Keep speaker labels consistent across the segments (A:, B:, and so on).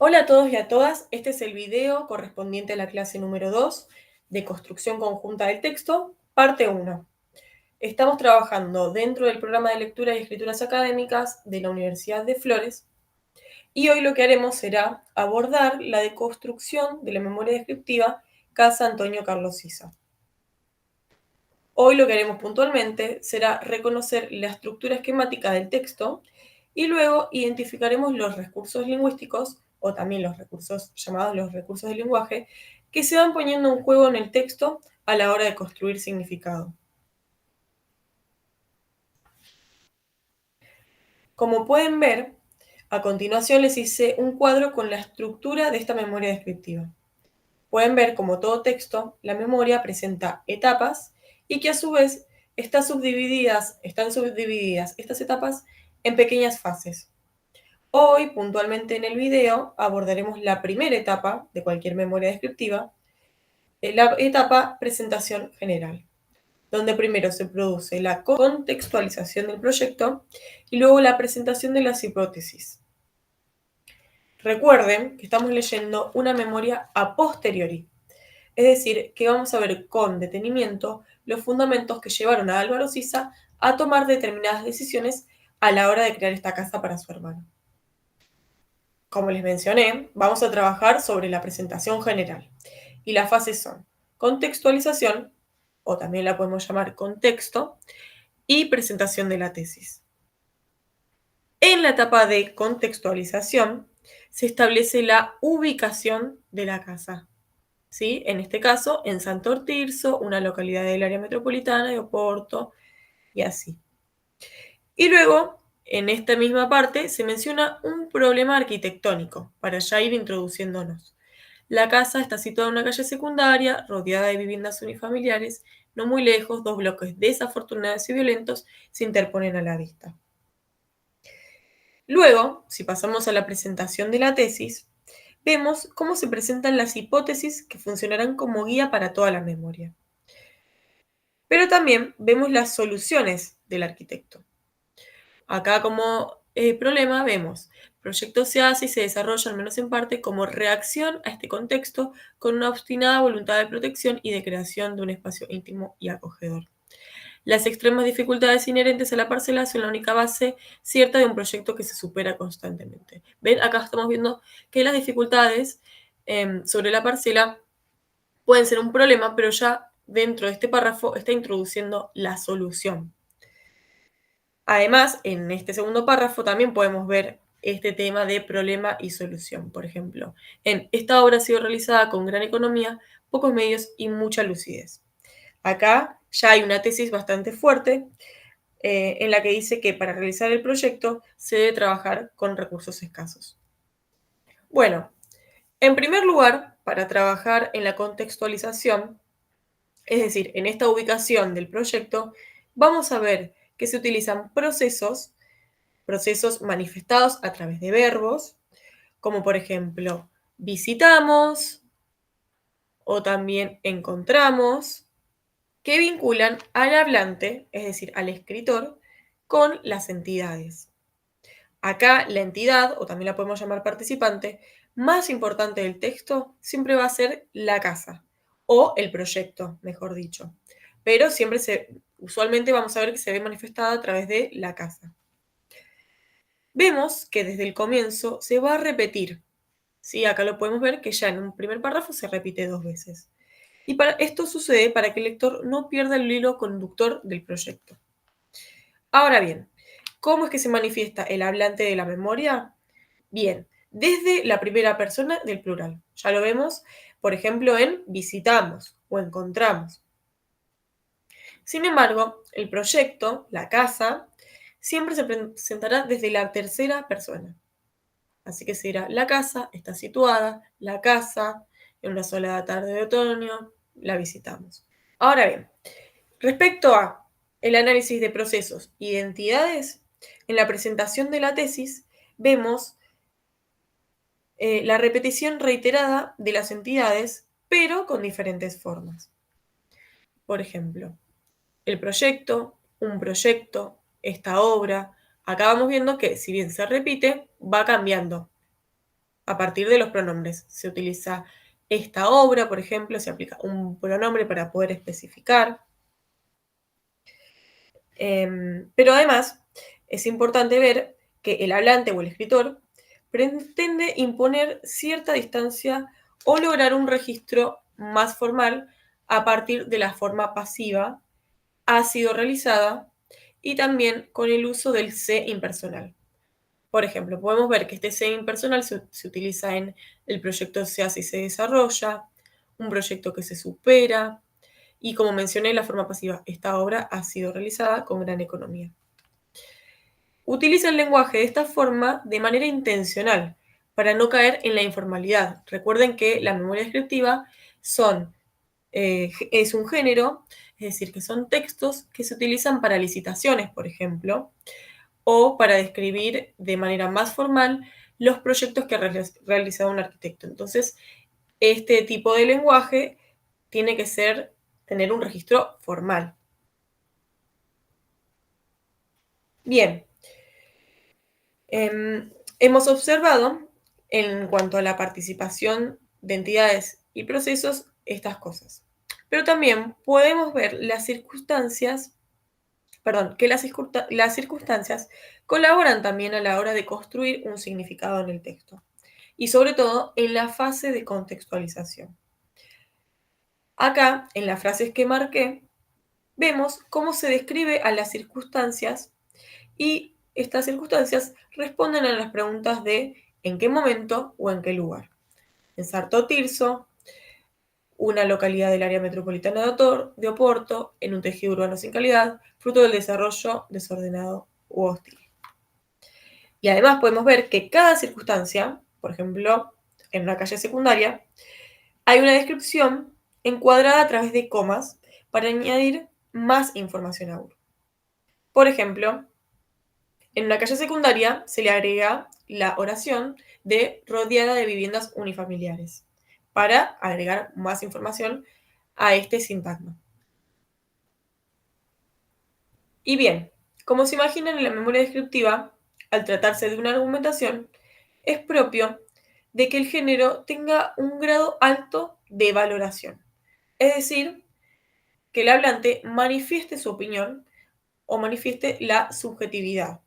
A: Hola a todos y a todas, este es el video correspondiente a la clase número 2 de construcción conjunta del texto, parte 1. Estamos trabajando dentro del programa de lectura y escrituras académicas de la Universidad de Flores y hoy lo que haremos será abordar la deconstrucción de la memoria descriptiva Casa Antonio Carlos Sisa. Hoy lo que haremos puntualmente será reconocer la estructura esquemática del texto y luego identificaremos los recursos lingüísticos o también los recursos llamados los recursos del lenguaje que se van poniendo en juego en el texto a la hora de construir significado. Como pueden ver, a continuación les hice un cuadro con la estructura de esta memoria descriptiva. Pueden ver como todo texto, la memoria presenta etapas y que a su vez están subdivididas estas etapas en pequeñas fases. Hoy, puntualmente en el video, abordaremos la primera etapa de cualquier memoria descriptiva, la etapa presentación general, donde primero se produce la contextualización del proyecto y luego la presentación de las hipótesis. Recuerden que estamos leyendo una memoria a posteriori, es decir, que vamos a ver con detenimiento los fundamentos que llevaron a Álvaro Sisa a tomar determinadas decisiones a la hora de crear esta casa para su hermano. Como les mencioné, vamos a trabajar sobre la presentación general y las fases son contextualización, o también la podemos llamar contexto, y presentación de la tesis. En la etapa de contextualización se establece la ubicación de la casa. ¿Sí? En este caso, en Santo Tirso, una localidad del área metropolitana de Oporto, y así. Y luego, en esta misma parte, se menciona un problema arquitectónico, para ya ir introduciéndonos. La casa está situada en una calle secundaria, rodeada de viviendas unifamiliares, no muy lejos, dos bloques desafortunados y violentos se interponen a la vista. Luego, si pasamos a la presentación de la tesis, vemos cómo se presentan las hipótesis que funcionarán como guía para toda la memoria. Pero también vemos las soluciones del arquitecto. Acá como problema vemos, el proyecto se hace y se desarrolla, al menos en parte, como reacción a este contexto con una obstinada voluntad de protección y de creación de un espacio íntimo y acogedor. Las extremas dificultades inherentes a la parcela son la única base cierta de un proyecto que se supera constantemente. ¿Ven? Acá estamos viendo que las dificultades sobre la parcela pueden ser un problema, pero ya dentro de este párrafo está introduciendo la solución. Además, en este segundo párrafo también podemos ver este tema de problema y solución. Por ejemplo, esta obra ha sido realizada con gran economía, pocos medios y mucha lucidez. Acá ya hay una tesis bastante fuerte en la que dice que para realizar el proyecto se debe trabajar con recursos escasos. Bueno, en primer lugar, para trabajar en la contextualización, es decir, en esta ubicación del proyecto, vamos a ver que se utilizan procesos manifestados a través de verbos, como por ejemplo visitamos o también encontramos, que vinculan al hablante, es decir, al escritor, con las entidades. Acá la entidad, o también la podemos llamar participante, más importante del texto siempre va a ser la casa o el proyecto, mejor dicho. Pero usualmente vamos a ver que se ve manifestada a través de la casa. Vemos que desde el comienzo se va a repetir. ¿Sí? Acá lo podemos ver que ya en un primer párrafo se repite 2 veces. Y esto sucede para que el lector no pierda el hilo conductor del proyecto. Ahora bien, ¿cómo es que se manifiesta el hablante de la memoria? Bien, desde la primera persona del plural. Ya lo vemos, por ejemplo, en visitamos o encontramos. Sin embargo, el proyecto, la casa, siempre se presentará desde la tercera persona. Así que será la casa está situada, la casa, en una sola tarde de otoño, la visitamos. Ahora bien, respecto a el análisis de procesos y de entidades, en la presentación de la tesis vemos la repetición reiterada de las entidades, pero con diferentes formas. Por ejemplo, el proyecto, un proyecto, esta obra. Acá vamos viendo que si bien se repite, va cambiando. a partir de los pronombres. Se utiliza esta obra, por ejemplo, se aplica un pronombre para poder especificar. Pero además es importante ver que el hablante o el escritor pretende imponer cierta distancia o lograr un registro más formal a partir de la forma pasiva, ha sido realizada, y también con el uso del se impersonal. Por ejemplo, podemos ver que este se impersonal se utiliza en el proyecto se hace y se desarrolla, un proyecto que se supera, y como mencioné, la forma pasiva, esta obra ha sido realizada con gran economía. Utiliza el lenguaje de esta forma de manera intencional, para no caer en la informalidad. Recuerden que la memoria descriptiva es un género, es decir, que son textos que se utilizan para licitaciones, por ejemplo, o para describir de manera más formal los proyectos que ha realizado un arquitecto. Entonces, este tipo de lenguaje tiene que tener un registro formal. Bien, hemos observado en cuanto a la participación de entidades y procesos estas cosas. Pero también podemos ver que las circunstancias colaboran también a la hora de construir un significado en el texto, y sobre todo en la fase de contextualización. Acá, en las frases que marqué, vemos cómo se describe a las circunstancias, y estas circunstancias responden a las preguntas de ¿en qué momento o en qué lugar? En Sarto Tirso, una localidad del área metropolitana de Oporto, en un tejido urbano sin calidad, fruto del desarrollo desordenado u hostil. Y además podemos ver que cada circunstancia, por ejemplo, en una calle secundaria, hay una descripción encuadrada a través de comas para añadir más información aún. Por ejemplo, en una calle secundaria se le agrega la oración de rodeada de viviendas unifamiliares para agregar más información a este sintagma. Y bien, como se imaginan en la memoria descriptiva, al tratarse de una argumentación, es propio de que el género tenga un grado alto de valoración. Es decir, que el hablante manifieste su opinión o manifieste la subjetividad.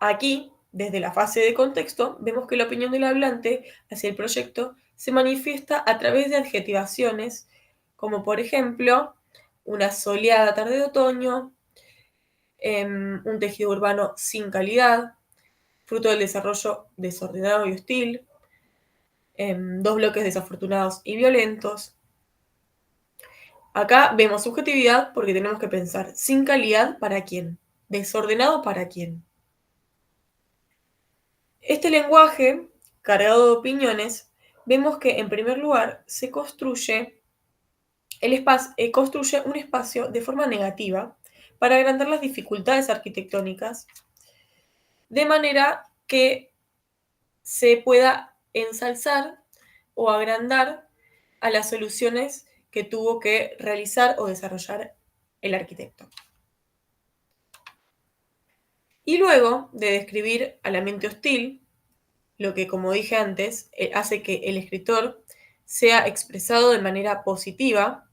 A: Aquí, desde la fase de contexto, vemos que la opinión del hablante hacia el proyecto se manifiesta a través de adjetivaciones, como por ejemplo, una soleada tarde de otoño, un tejido urbano sin calidad, fruto del desarrollo desordenado y hostil, dos bloques desafortunados y violentos. Acá vemos subjetividad porque tenemos que pensar sin calidad para quién, desordenado para quién. Este lenguaje, cargado de opiniones, vemos que en primer lugar se construye un espacio de forma negativa para agrandar las dificultades arquitectónicas, de manera que se pueda ensalzar o agrandar a las soluciones que tuvo que realizar o desarrollar el arquitecto. Y luego de describir al ambiente hostil, lo que, como dije antes, hace que el escritor sea expresado de manera positiva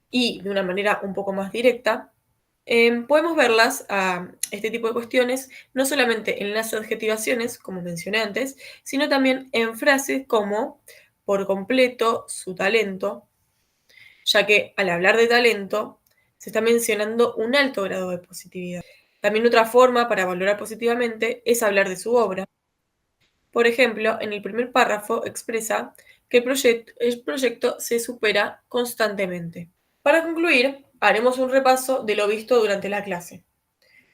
A: y de una manera un poco más directa, podemos verlas a este tipo de cuestiones no solamente en las adjetivaciones, como mencioné antes, sino también en frases como por completo su talento, ya que al hablar de talento se está mencionando un alto grado de positividad. También otra forma para valorar positivamente es hablar de su obra. Por ejemplo, en el primer párrafo expresa que el proyecto se supera constantemente. Para concluir, haremos un repaso de lo visto durante la clase.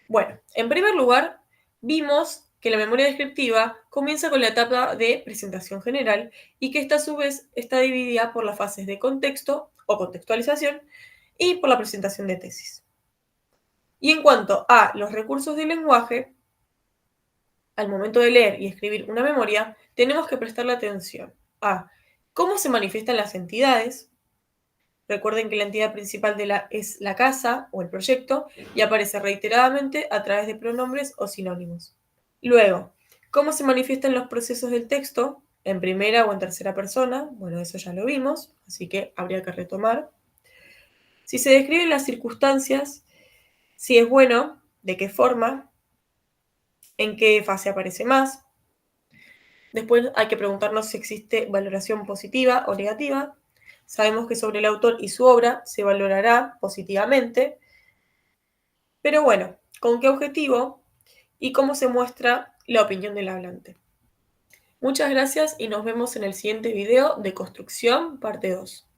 A: Bueno, en primer lugar, vimos que la memoria descriptiva comienza con la etapa de presentación general y que esta a su vez está dividida por las fases de contexto o contextualización y por la presentación de tesis. Y en cuanto a los recursos del lenguaje, al momento de leer y escribir una memoria, tenemos que prestarle atención a cómo se manifiestan las entidades. Recuerden que la entidad principal es la casa o el proyecto y aparece reiteradamente a través de pronombres o sinónimos. Luego, ¿Cómo se manifiestan los procesos del texto? ¿En primera o en tercera persona? Bueno, eso ya lo vimos, así que habría que retomar. Si se describen las circunstancias, si es bueno, de qué forma, en qué fase aparece más. Después hay que preguntarnos si existe valoración positiva o negativa. Sabemos que sobre el autor y su obra se valorará positivamente, pero bueno, ¿con qué objetivo y cómo se muestra la opinión del hablante? Muchas gracias y nos vemos en el siguiente video de construcción, parte 2.